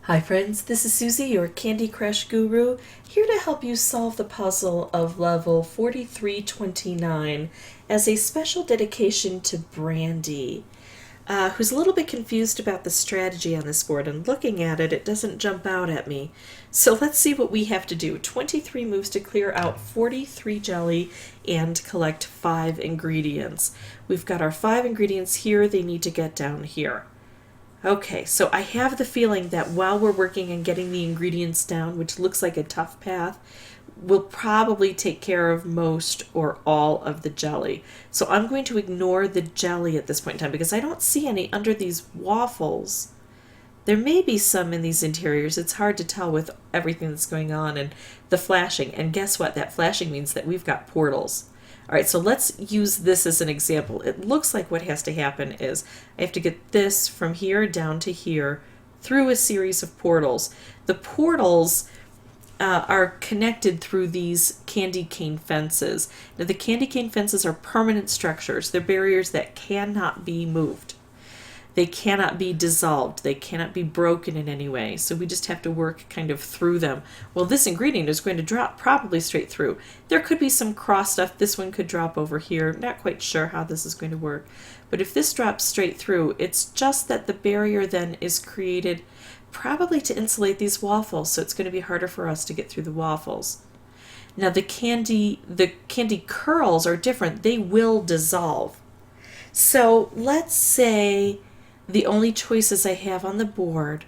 Hi friends, this is Susie, your Candy Crush guru, here to help you solve the puzzle of level 4329 as a special dedication to Brandy, who's a little bit confused about the strategy on this board, and looking at it, it doesn't jump out at me. So let's see what we have to do. 23 moves to clear out 43 jelly and collect 5 ingredients. We've got our 5 ingredients here, they need to get down here. Okay, so I have the feeling that while we're working on getting the ingredients down, which looks like a tough path, we'll probably take care of most or all of the jelly. So I'm going to ignore the jelly at this point in time because I don't see any under these waffles. There may be some in these interiors. It's hard to tell with everything that's going on and the flashing. And guess what? That flashing means that we've got portals. All right, so let's use this as an example. It looks like what has to happen is I have to get this from here down to here through a series of portals. The portals are connected through these candy cane fences. Now, the candy cane fences are permanent structures. They're barriers that cannot be moved. They cannot be dissolved. They cannot be broken in any way. So we just have to work kind of through them. Well, this ingredient is going to drop probably straight through. There could be some cross stuff. This one could drop over here. Not quite sure how this is going to work. But if this drops straight through, it's just that the barrier then is created probably to insulate these waffles. So it's going to be harder for us to get through the waffles. Now the candy curls are different. They will dissolve. So let's say the only choices I have on the board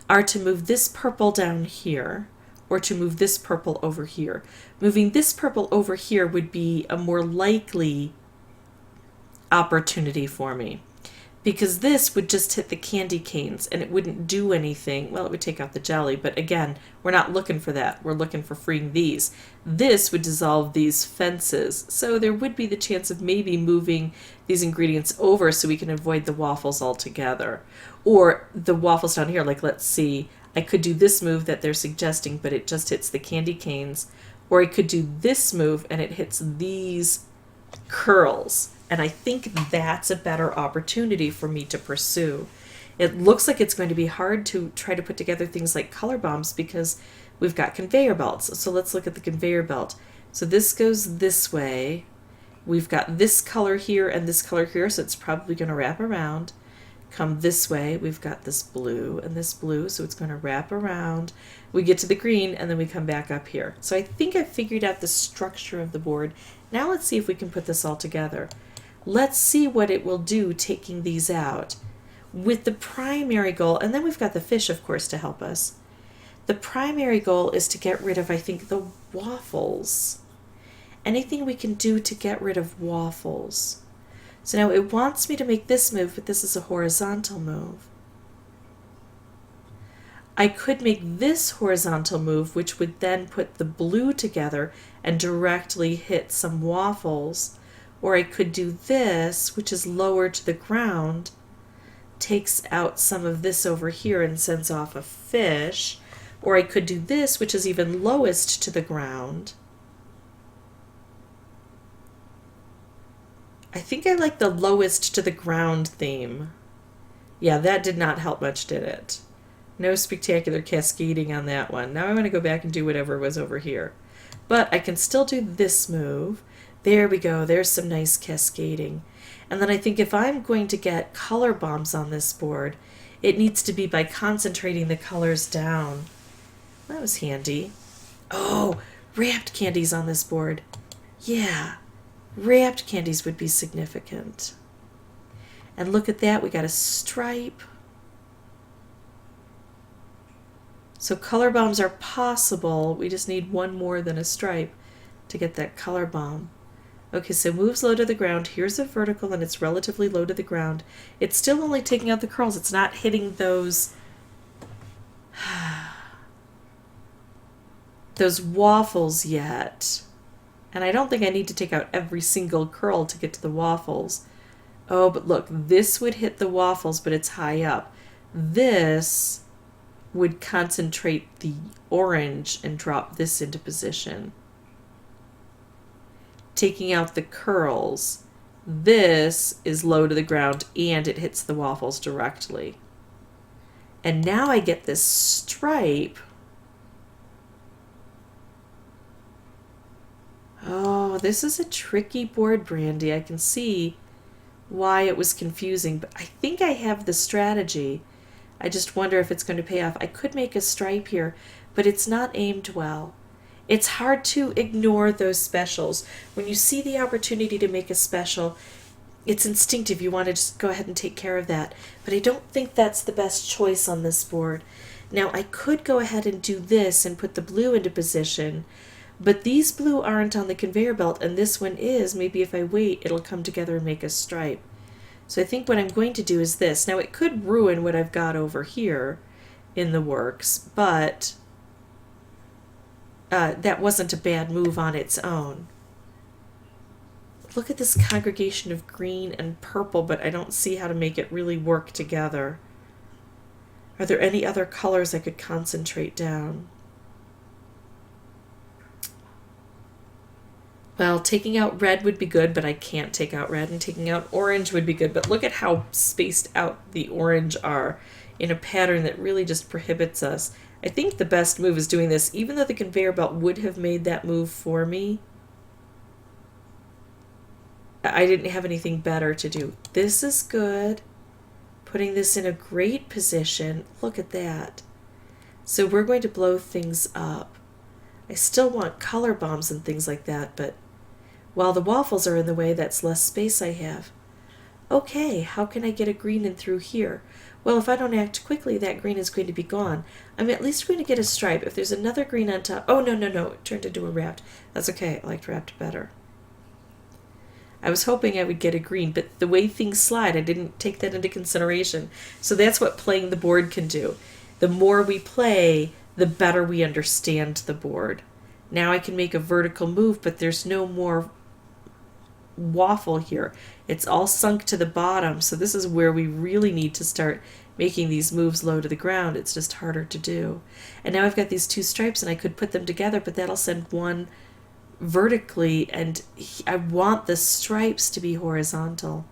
are to move this purple down here or to move this purple over here. Moving this purple over here would be a more likely opportunity for me because this would just hit the candy canes and it wouldn't do anything. Well, it would take out the jelly, but again, we're not looking for that. We're looking for freeing these. This would dissolve these fences, so there would be the chance of maybe moving these ingredients over so we can avoid the waffles altogether. Or the waffles down here, like let's see, I could do this move that they're suggesting, but it just hits the candy canes. Or I could do this move and it hits these curls. And I think that's a better opportunity for me to pursue. It looks like it's going to be hard to try to put together things like color bombs because we've got conveyor belts. So let's look at the conveyor belt. So this goes this way. We've got this color here and this color here, so it's probably going to wrap around. Come this way, we've got this blue and this blue, so it's going to wrap around. We get to the green, and then we come back up here. So I think I figured out the structure of the board. Now let's see if we can put this all together. Let's see what it will do taking these out. With the primary goal, and then we've got the fish, of course, to help us. The primary goal is to get rid of, I think, the waffles. Anything we can do to get rid of waffles. So now it wants me to make this move, but this is a horizontal move. I could make this horizontal move, which would then put the blue together and directly hit some waffles. Or I could do this, which is lower to the ground, takes out some of this over here and sends off a fish. Or I could do this, which is even lowest to the ground. I think I like the lowest to the ground theme. Yeah, that did not help much, did it? No spectacular cascading on that one. Now I want to go back and do whatever was over here. But I can still do this move. There we go. There's some nice cascading. And then I think if I'm going to get color bombs on this board, it needs to be by concentrating the colors down. That was handy. Oh, wrapped candies on this board. Yeah, wrapped candies would be significant. And look at that. We got a stripe. So color bombs are possible. We just need one more than a stripe to get that color bomb. Okay, so moves low to the ground. Here's a vertical and it's relatively low to the ground. It's still only taking out the curls. It's not hitting those waffles yet. And I don't think I need to take out every single curl to get to the waffles. Oh, but look, this would hit the waffles, but it's high up. This would concentrate the orange and drop this into position. Taking out the curls. This is low to the ground and it hits the waffles directly. And now I get this stripe. Oh, this is a tricky board, Brandy. I can see why it was confusing, but I think I have the strategy. I just wonder if it's going to pay off. I could make a stripe here, but it's not aimed well. It's hard to ignore those specials. When you see the opportunity to make a special, it's instinctive. You want to just go ahead and take care of that. But I don't think that's the best choice on this board. Now, I could go ahead and do this and put the blue into position, but these blue aren't on the conveyor belt, and this one is. Maybe if I wait, it'll come together and make a stripe. So I think what I'm going to do is this. Now, it could ruin what I've got over here in the works, but that wasn't a bad move on its own. Look at this congregation of green and purple, but I don't see how to make it really work together. Are there any other colors I could concentrate down? Well, taking out red would be good, but I can't take out red, and taking out orange would be good. But look at how spaced out the orange are in a pattern that really just prohibits us. I think the best move is doing this, even though the conveyor belt would have made that move for me. I didn't have anything better to do. This is good. Putting this in a great position. Look at that. So we're going to blow things up. I still want color bombs and things like that, but while the waffles are in the way, that's less space I have. Okay, how can I get a green in through here? Well, if I don't act quickly, that green is going to be gone. I'm at least going to get a stripe. If there's another green on top... Oh, no, it turned into a wrapped. That's okay. I liked wrapped better. I was hoping I would get a green, but the way things slide, I didn't take that into consideration. So that's what playing the board can do. The more we play, the better we understand the board. Now I can make a vertical move, but there's no more waffle here. It's all sunk to the bottom, so this is where we really need to start making these moves low to the ground. It's just harder to do. And now I've got these two stripes, and I could put them together, but that'll send one vertically, and I want the stripes to be horizontal.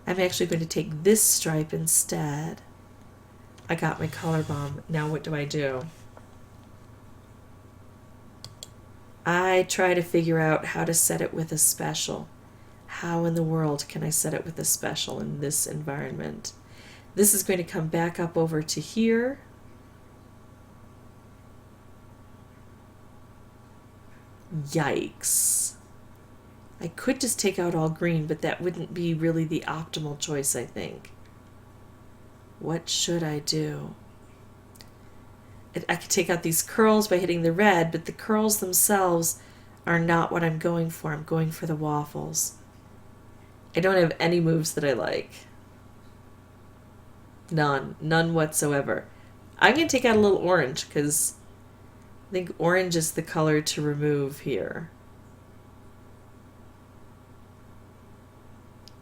I'm actually going to take this stripe instead. I got my color bomb. Now what do? I try to figure out how to set it with a special. How in the world can I set it with a special in this environment? This is going to come back up over to here. Yikes. I could just take out all green, but that wouldn't be really the optimal choice, I think. What should I do? I could take out these curls by hitting the red, but the curls themselves are not what I'm going for. I'm going for the waffles. I don't have any moves that I like. None whatsoever. I'm going to take out a little orange because I think orange is the color to remove here.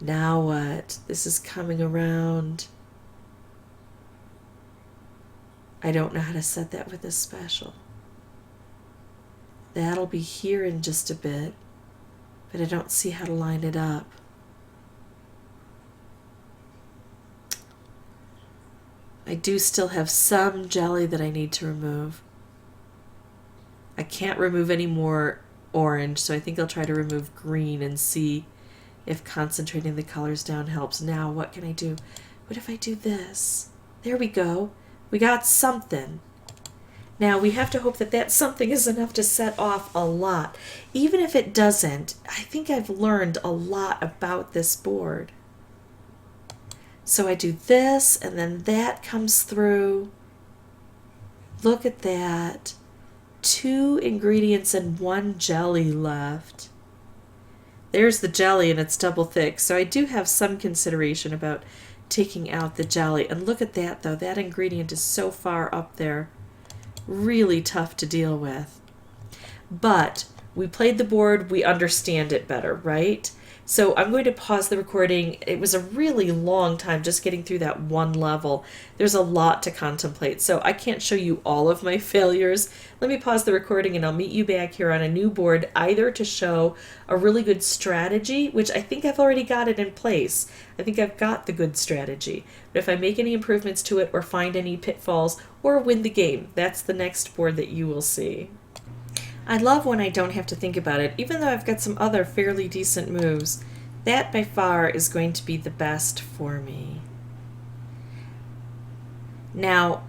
Now what? This is coming around. I don't know how to set that with a special. That'll be here in just a bit, but I don't see how to line it up. I do still have some jelly that I need to remove. I can't remove any more orange, so I think I'll try to remove green and see if concentrating the colors down helps. Now, what can I do? What if I do this? There we go. We got something. Now, we have to hope that that something is enough to set off a lot. Even if it doesn't, I think I've learned a lot about this board. So I do this, and then that comes through. Look at that. 2 ingredients and 1 jelly left. There's the jelly, and it's double thick, so I do have some consideration about taking out the jelly. And look at that, though. That ingredient is so far up there. Really tough to deal with. But we played the board. We understand it better, right? So I'm going to pause the recording. It was a really long time just getting through that one level. There's a lot to contemplate, so I can't show you all of my failures. Let me pause the recording and I'll meet you back here on a new board, either to show a really good strategy, which I think I've already got it in place. I think I've got the good strategy. But if I make any improvements to it or find any pitfalls or win the game, that's the next board that you will see. I love when I don't have to think about it, even though I've got some other fairly decent moves. That by far is going to be the best for me. Now,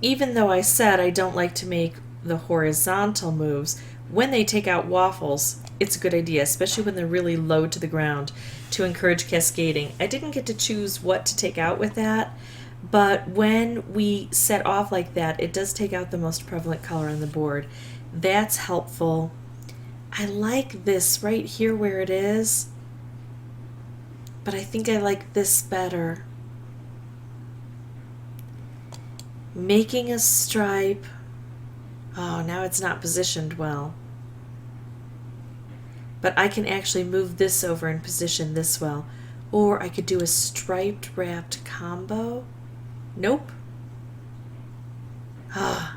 even though I said I don't like to make the horizontal moves, when they take out waffles, it's a good idea, especially when they're really low to the ground, to encourage cascading. I didn't get to choose what to take out with that, but when we set off like that, it does take out the most prevalent color on the board. That's helpful. I like this right here where it is, but I think I like this better. Making a stripe. Oh, now it's not positioned well. But I can actually move this over and position this well. Or I could do a striped wrapped combo. Nope. Ah,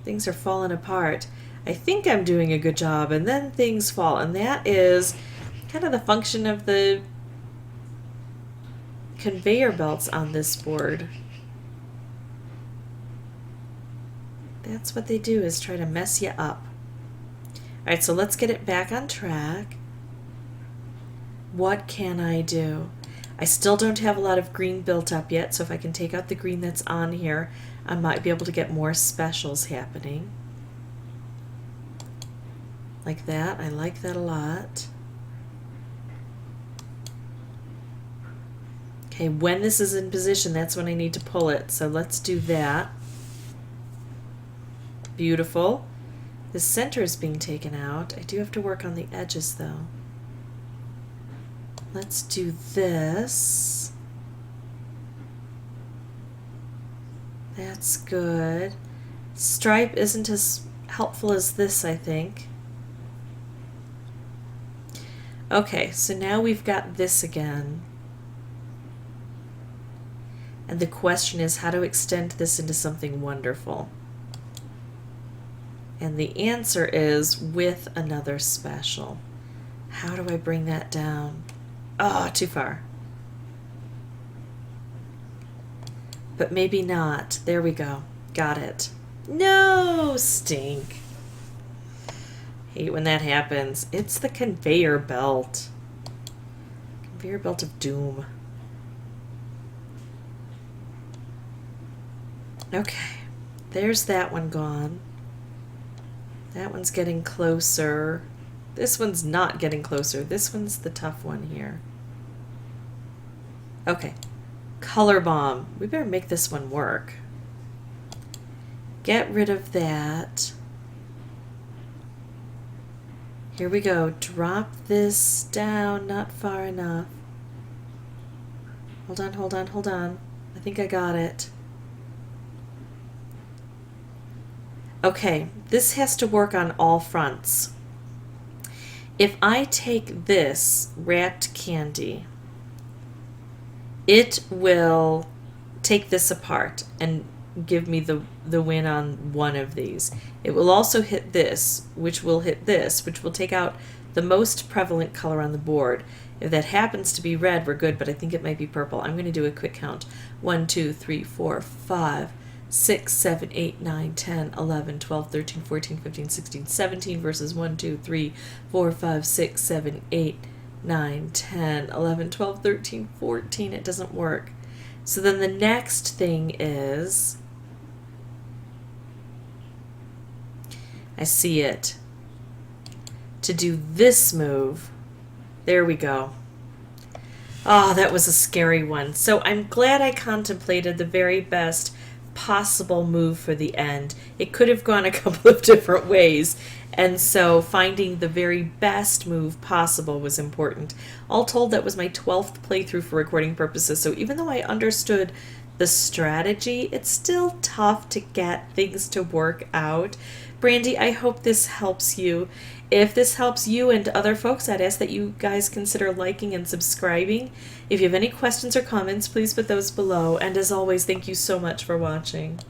things are falling apart. I think I'm doing a good job, and then things fall. And that is kind of the function of the conveyor belts on this board. That's what they do, is try to mess you up. All right, so let's get it back on track. What can I do? I still don't have a lot of green built up yet, so if I can take out the green that's on here, I might be able to get more specials happening. Like that. I like that a lot. Okay, when this is in position, that's when I need to pull it. So let's do that. Beautiful. The center is being taken out. I do have to work on the edges though. Let's do this. That's good. Stripe isn't as helpful as this, I think. Okay, so now we've got this again. And the question is how to extend this into something wonderful. And the answer is with another special. How do I bring that down? Oh, too far. But maybe not. There we go. Got it. No, stink. Hate when that happens. It's the conveyor belt. Conveyor belt of doom. Okay, there's that one gone. That one's getting closer. This one's not getting closer. This one's the tough one here. Okay, color bomb. We better make this one work. Get rid of that. Here we go. Drop this down, not far enough. Hold on, hold on, hold on. I think I got it. Okay, this has to work on all fronts. If I take this wrapped candy, it will take this apart and give me the win on one of these. It will also hit this, which will hit this, which will take out the most prevalent color on the board. If that happens to be red, we're good, but I think it might be purple. I'm going to do a quick count. 1, 2, 3, 4, 5, 6, 7, 8, 9, 10, 11, 12, 13, 14, 15, 16, 17 versus 1, 2, 3, 4, 5, 6, 7, 8, 9, 10, 11, 12, 13, 14. It doesn't work. So then the next thing is, I see it. To do this move, there we go. Oh, that was a scary one. So I'm glad I contemplated the very best possible move for the end. It could have gone a couple of different ways, and so finding the very best move possible was important. All told, that was my 12th playthrough for recording purposes, so even though I understood the strategy, it's still tough to get things to work out Brandy, I hope this helps you. If this helps you and other folks, I'd ask that you guys consider liking and subscribing. If you have any questions or comments, please put those below. And as always, thank you so much for watching.